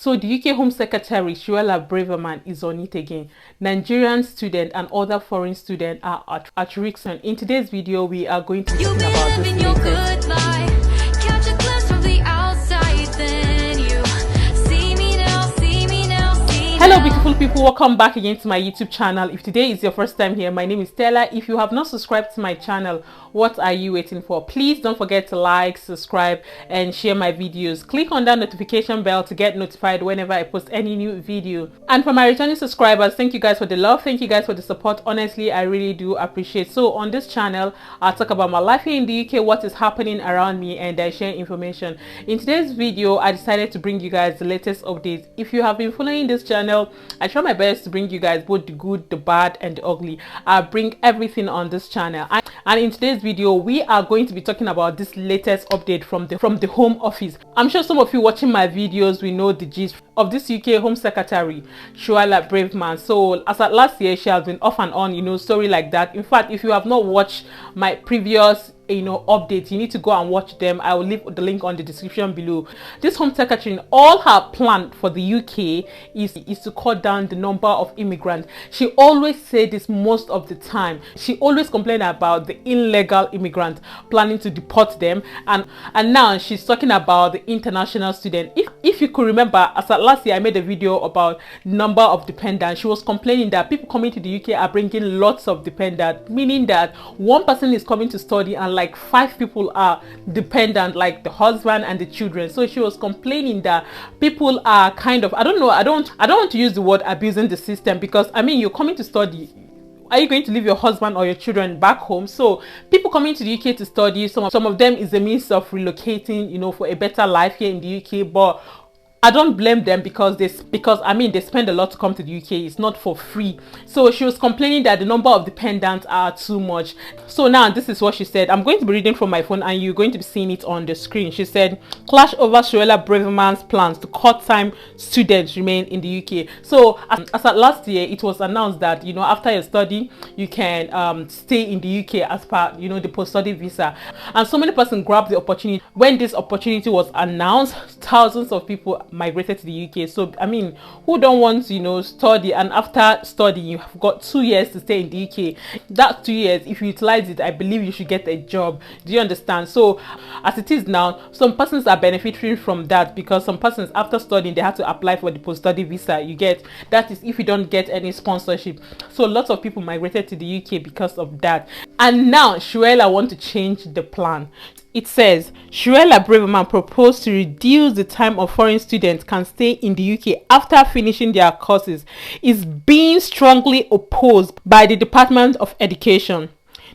So the UK Home Secretary, SUELLA BRAVERMAN, is on it again. Nigerian students and other foreign students are at risk. And in today's video, we are going to be talking about this latest. Hello beautiful people, welcome back again to my YouTube channel. If today is your first time here, my name is Stella. If you have not subscribed to my channel, what are you waiting for? Please don't forget to like, subscribe and share my videos. Click on that notification bell to get notified whenever I post any new video. And for my returning subscribers, thank you guys for the love, thank you guys for the support. Honestly, I really do appreciate. So on this channel, I'll talk about my life here in the UK, what is happening around me, and I share information. In today's video, I decided to bring you guys the latest updates. If you have been following this channel, I try my best to bring you guys both the good, the bad and the ugly. I bring everything on this channel. And in today's video, we are going to be talking about this latest update from the Home Office. I'm sure some of you watching my videos will know the gist of this UK Home Secretary, SUELLA BRAVERMAN. So as at last year, she has been off and on, story like that. In fact, if you have not watched my previous updates, you need to go and watch them. I will leave the link on the description below. This Home Secretary, all her plan for the UK is to cut down the number of immigrants. She always say this most of the time. She always complain about the illegal immigrants, planning to deport them, and now she's talking about the international student. If you could remember, as at last year I made a video about number of dependents. She was complaining that people coming to the UK are bringing lots of dependents, meaning that one person is coming to study and like 5 people are dependent, like the husband and the children. So she was complaining that people are kind of, I don't want to use the word abusing the system, because I mean, you're coming to study. Are you going to leave your husband or your children back home? So people coming to the UK to study, some of them is a means of relocating, for a better life here in the UK. But I don't blame them because I mean, they spend a lot to come to the UK. It's not for free. So she was complaining that the number of dependents are too much. So now this is what she said. I'm going to be reading from my phone and you're going to be seeing it on the screen. She said, clash over SUELLA BRAVERMAN's plans to cut time students remain in the UK. So as at last year, it was announced that, after your study, you can stay in the UK as per, the post-study visa. And so many persons grabbed the opportunity. When this opportunity was announced, thousands of people migrated to the UK. So I mean, who don't want to study, and after studying you have got 2 years to stay in the UK. That 2 years, if you utilize it, I believe you should get a job. Do you understand? So as it is now, some persons are benefiting from that, because some persons after studying they have to apply for the post-study visa. You get that is if you don't get any sponsorship. So lots of people migrated to the UK because of that. And now SUELLA want to change the plan. It says, SUELLA BRAVERMAN proposed to reduce the time of foreign students can stay in the UK after finishing their courses is being strongly opposed by the Department of Education.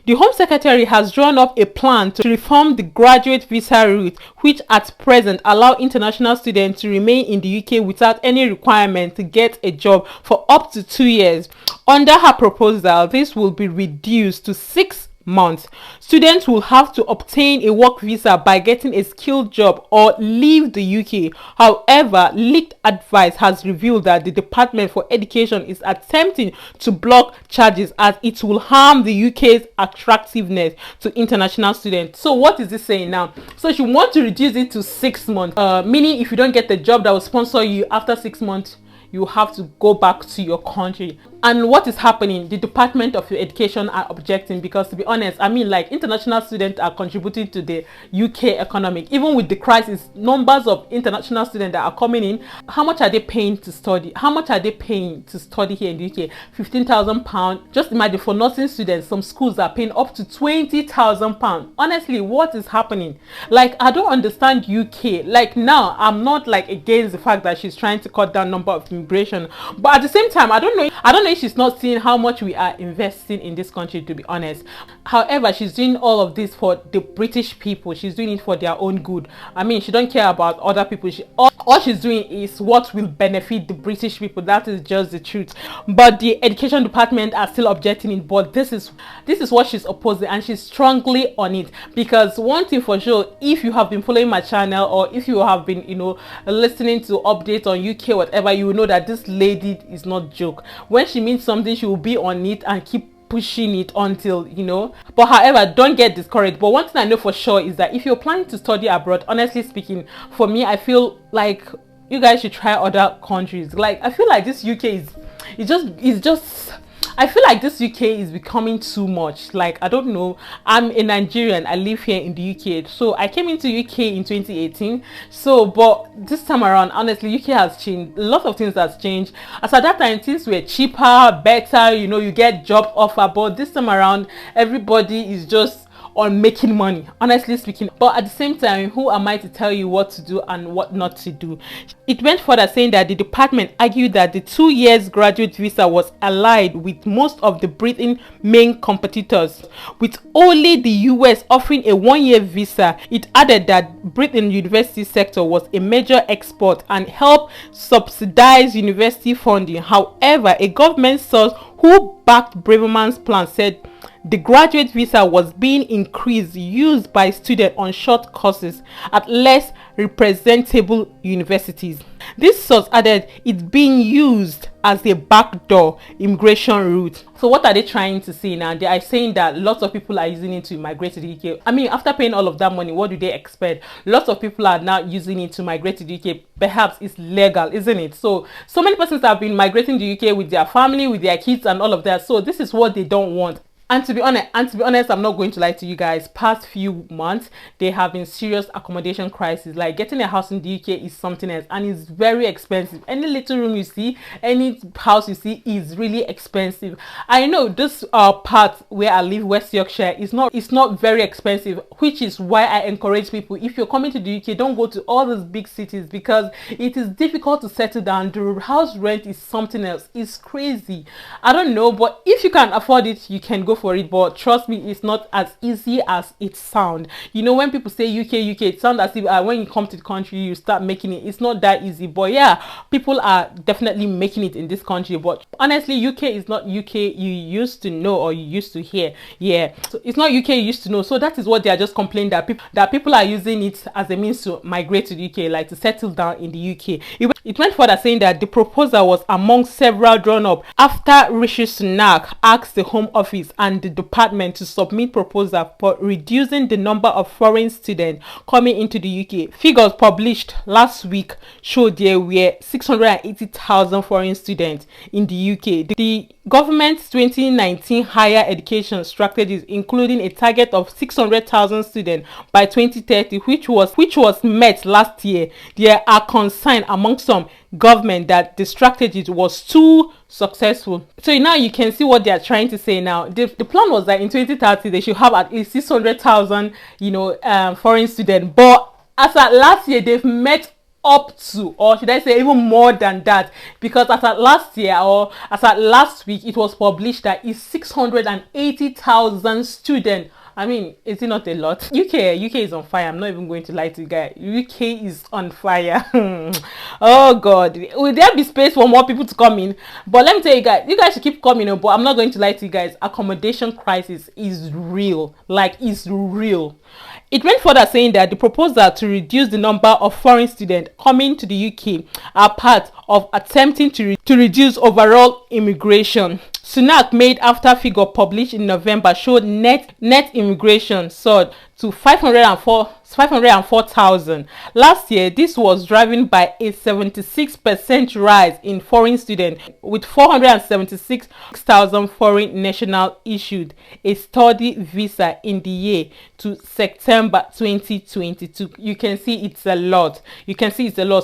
The Home Secretary has drawn up a plan to reform the graduate visa route, which at present allow international students to remain in the UK without any requirement to get a job for up to 2 years. Under her proposal, this will be reduced to 6 months. Students will have to obtain a work visa by getting a skilled job or leave the UK. However, leaked advice has revealed that the Department for Education is attempting to block charges as it will harm the UK's attractiveness to international students. So what is this saying now? So she wants to reduce it to 6 months, meaning if you don't get the job that will sponsor you after 6 months, you have to go back to your country. And what is happening? The Department of Education are objecting, because to be honest, I mean, like, international students are contributing to the UK economy. Even with the crisis, numbers of international students that are coming in, how much are they paying to study? How much are they paying to study here in the UK? £15,000. Just imagine, for nursing students, some schools are paying up to £20,000. Honestly, what is happening? Like, I don't understand UK. Like, now I'm not like against the fact that she's trying to cut down number of immigration, but at the same time, I don't know if she's not seeing how much we are investing in this country, to be honest. However, she's doing all of this for the British people. She's doing it for their own good. I mean, she don't care about other people. All she's doing is what will benefit the British people. That is just the truth. But the education department are still objecting it. But this is what she's opposing, and she's strongly on it. Because one thing for sure, if you have been following my channel, or if you have been listening to updates on UK, whatever, you will know that this lady is not joke. When she means something, she will be on it and keep pushing it until but however, don't get discouraged. But one thing I know for sure is that if you're planning to study abroad, honestly speaking, for me, I feel like you guys should try other countries. Like, I feel like this UK is just I feel like this UK is becoming too much. Like, I don't know. I'm a Nigerian. I live here in the UK. So I came into UK in 2018. So, but this time around, honestly, UK has changed. A lot of things has changed. As at that time, things were cheaper, better. You know, you get job offer. But this time around, everybody is just on making money, honestly speaking. But at the same time, who am I to tell you what to do and what not to do? It went further, saying that the department argued that the 2 years graduate visa was allied with most of the Britain's main competitors, with only the US offering a 1-year visa. It added that Britain's university sector was a major export and helped subsidize university funding. However, a government source who backed Braverman's plan said the graduate visa was being increased used by students on short courses at less representable universities. This source added it's being used as a backdoor immigration route. So what are they trying to say now? They are saying that lots of people are using it to migrate to the UK. I mean, after paying all of that money, what do they expect? Lots of people are now using it to migrate to the UK. Perhaps it's legal, isn't it? So many persons have been migrating to the UK with their family, with their kids and all of that. So this is what they don't want. And to be honest, I'm not going to lie to you guys. Past few months, there have been serious accommodation crisis. Like, getting a house in the UK is something else, and it's very expensive. Any little room you see, any house you see is really expensive. I know this part where I live, West Yorkshire, it's not very expensive, which is why I encourage people, if you're coming to the UK, don't go to all these big cities because it is difficult to settle down. The house rent is something else. It's crazy. I don't know, but if you can afford it, you can go for it. But trust me, it's not as easy as it sounds. You know, when people say UK, it sounds as if when you come to the country you start making it. It's not that easy. But yeah, people are definitely making it in this country. But honestly, UK is not UK you used to know or you used to hear. Yeah, so it's not UK you used to know. So that is what they are just complaining, that people are using it as a means to migrate to the UK, like to settle down in the UK. It went further, saying that the proposal was among several drawn up after Rishi Sunak asked the Home Office and the department to submit proposal for reducing the number of foreign students coming into the UK. Figures published last week showed there were 680,000 foreign students in the UK. The government's 2019 higher education strategies, including a target of 600,000 students by 2030, which was met last year. There are concerns among some government that the strategy was too successful. So now you can see what they are trying to say now. The plan was that in 2030 they should have at least 600,000 foreign students, but as at last year they've met up to, or should I say even more than that, because as at last year or as at last week it was published that it's 680,000 students. I mean, is it not a lot? UK is on fire. I'm not even going to lie to you guys. UK is on fire. Oh God, will there be space for more people to come in? But let me tell you guys should keep coming. But I'm not going to lie to you guys. Accommodation crisis is real. Like, it's real. It went further, saying that the proposal to reduce the number of foreign students coming to the UK are part of attempting to reduce overall immigration. Sunak made after figure published in November showed net immigration soared to 504,000. Last year, this was driven by a 76% rise in foreign students, with 476,000 foreign nationals issued a study visa in the year to September 2022. You can see it's a lot.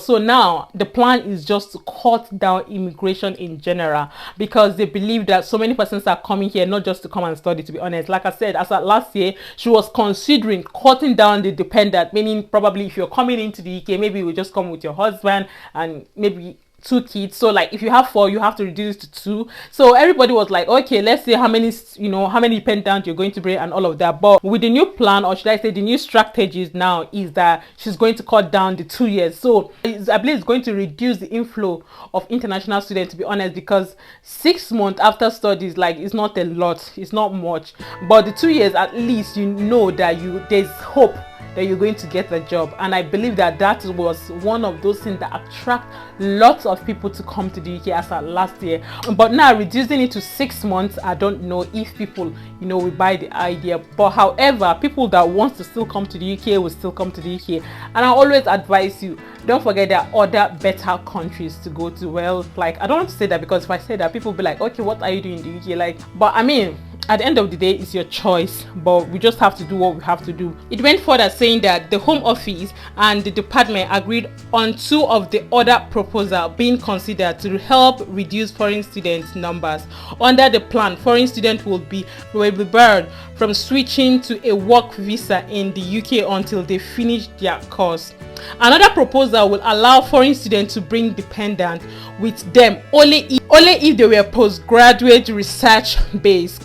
So now the plan is just to cut down immigration in general, because they believe that so many persons are coming here not just to come and study. To be honest, like I said, as at last year, she was considering cutting down the dependent, meaning probably if you're coming into the UK, maybe you will just come with your husband and maybe 2 kids. So like if you have 4, you have to reduce to 2. So everybody was like, okay, let's see how many dependents you're going to bring and all of that. But with the new plan, or should I say the new strategies now, is that she's going to cut down the 2 years. So I believe it's going to reduce the inflow of international students, to be honest, because 6 months after studies, like, it's not a lot, it's not much. But the 2 years, at least you know that there's hope that you're going to get the job. And I believe that that was one of those things that attract lots of people to come to the UK as at last year. But now reducing it to 6 months, I don't know if people, you know, will buy the idea. But however, people that want to still come to the UK will still come to the UK. And I always advise you, don't forget there are other better countries to go to. Well, like, I don't want to say that, because if I say that, people will be like, okay, what are you doing in the UK? Like, but I mean, at the end of the day, it's your choice, but we just have to do what we have to do. It went further saying that the Home Office and the department agreed on 2 of the other proposals being considered to help reduce foreign student numbers. Under the plan, foreign students will be barred from switching to a work visa in the UK until they finish their course. Another proposal will allow foreign students to bring dependents with them only if they were postgraduate research based.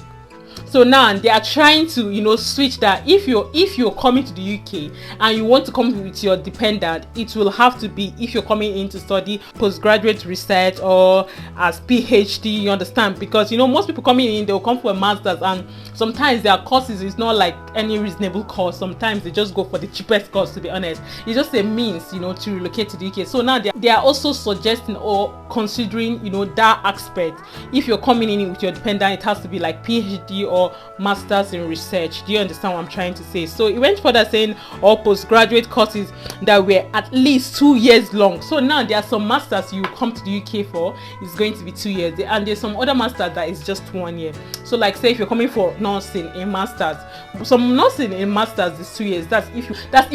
So now they are trying to, you know, switch that. If you're coming to the UK and you want to come with your dependent, it will have to be if you're coming in to study postgraduate research or as PhD, you understand? Because, you know, most people coming in, they'll come for a master's, and sometimes their courses is not like any reasonable course. Sometimes they just go for the cheapest course, to be honest. It's just a means, you know, to relocate to the UK. So now they are also suggesting or considering, you know, that aspect. If you're coming in with your dependent, it has to be like PhD or masters in research. Do you understand what I'm trying to say? So it went further saying all postgraduate courses that were at least 2 years long. So now there are some masters you come to the UK for, it's going to be 2 years, and there's some other masters that is just 1 year. So like, say if you're coming for nursing in masters, some nursing in masters is 2 years. That's if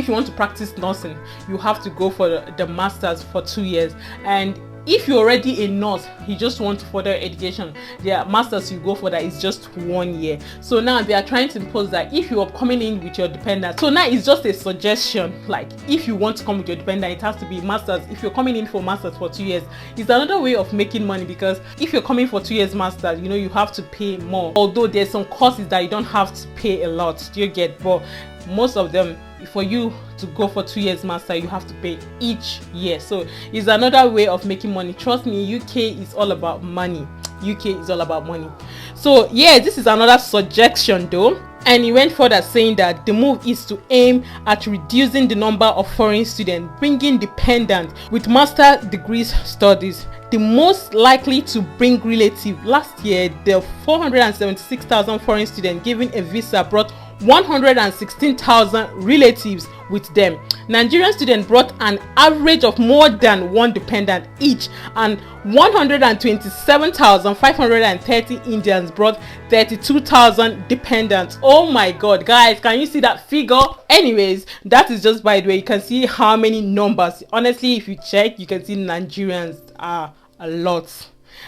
you want to practice nursing, you have to go for the masters for 2 years. And if you're already a nurse, you just want to further education, their masters you go for that is just 1 year. So now they are trying to impose that if you are coming in with your dependent. So now it's just a suggestion, like if you want to come with your dependent, it has to be masters. If you're coming in for masters for 2 years, it's another way of making money, because if you're coming for 2 years masters, you know, you have to pay more. Although there's some courses that you don't have to pay a lot, do you get? But most of them, for you to go for 2 years master, you have to pay each year. So it's another way of making money. Trust me, UK is all about money. UK is all about money. So yeah, this is another suggestion though. And he went further saying that the move is to aim at reducing the number of foreign students bringing dependents with master degrees studies. The most likely to bring relative. Last year, the 476,000 foreign students given a visa brought 116,000 relatives with them. Nigerian students brought an average of more than 1 dependent each, and 127,530 Indians brought 32,000 dependents. Oh my god, guys, can you see that figure? Anyways, that is just by the way. You can see how many numbers. Honestly, if you check, you can see Nigerians are a lot.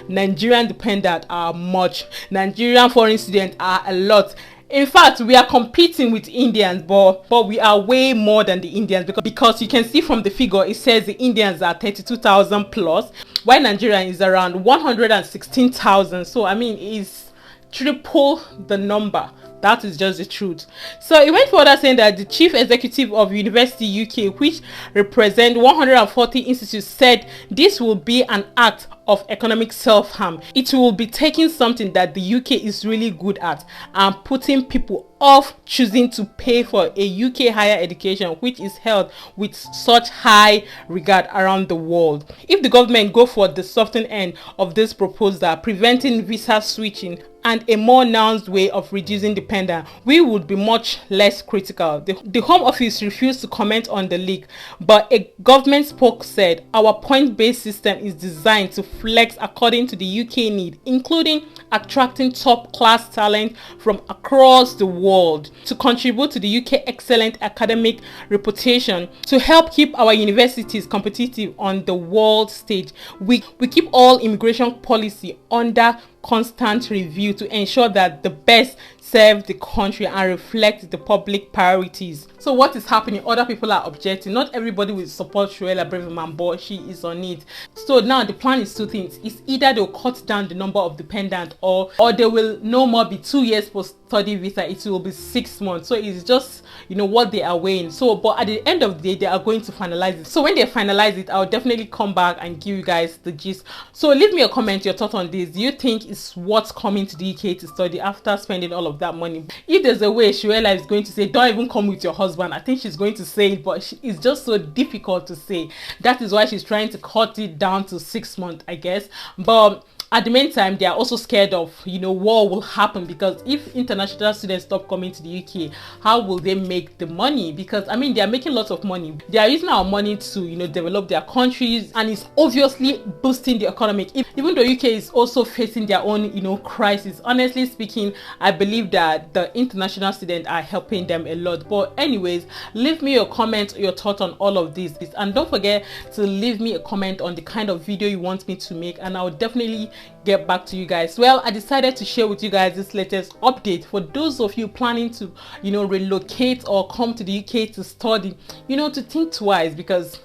Nigerian dependent are much. Nigerian foreign students are a lot. In fact, we are competing with Indians, but we are way more than the Indians, because you can see from the figure, it says the Indians are 32,000 plus, while Nigerian is around 116,000. So I mean, it's triple the number. That is just the truth. So it went further saying that the chief executive of University UK, which represent 140 institutes, said this will be an act of economic self-harm. It will be taking something that the UK is really good at and putting people off choosing to pay for a UK higher education, which is held with such high regard around the world. If the government go for the softened end of this proposal, preventing visa switching and a more nuanced way of reducing dependence, we would be much less critical. The Home Office refused to comment on the leak, but a government spokesperson said our point-based system is designed to flex according to the UK need, including attracting top-class talent from across the world to contribute to the UK excellent academic reputation, to help keep our universities competitive on the world stage. We keep all immigration policy under constant review to ensure that the best serve the country and reflect the public priorities. So what is happening? Other people are objecting. Not everybody will support SUELLA BRAVERMAN, but she is on it. So now the plan is two things. It's either they'll cut down the number of dependents, or there will no more be 2 years study visa, it will be 6 months. So it's just, you know, what they are weighing. So but at the end of the day, they are going to finalize it. So when they finalize it, I'll definitely come back and give you guys the gist. So leave me a comment, your thoughts on this. Do you think it's worth coming to the UK to study after spending all of that money? If there's a way SUELLA is going to say don't even come with your husband, I think she's going to say it, but it's just so difficult to say. That is why she's trying to cut it down to 6 months, I guess. But at the meantime, they are also scared of, you know, war will happen, because if international students stop coming to the UK, how will they make the money? Because I mean, they are making lots of money. They are using our money to, you know, develop their countries, and it's obviously boosting the economy. Even though UK is also facing their own, you know, crisis, honestly speaking, I believe that the international students are helping them a lot. But anyways, leave me your comment, your thoughts on all of this, and don't forget to leave me a comment on the kind of video you want me to make, and I'll definitely get back to you guys. Well, I decided to share with you guys this latest update for those of you planning to, you know, relocate or come to the UK to study, you know, to think twice, because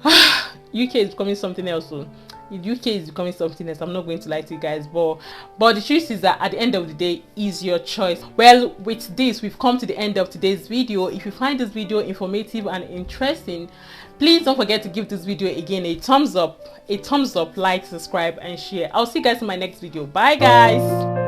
UK is becoming something else. So UK is becoming something else. I'm not going to lie to you guys, but the truth is that at the end of the day, is your choice. Well, with this, we've come to the end of today's video. If you find this video informative and interesting, please don't forget to give this video again a thumbs up, like, subscribe, and share. I'll see you guys in my next video. Bye guys.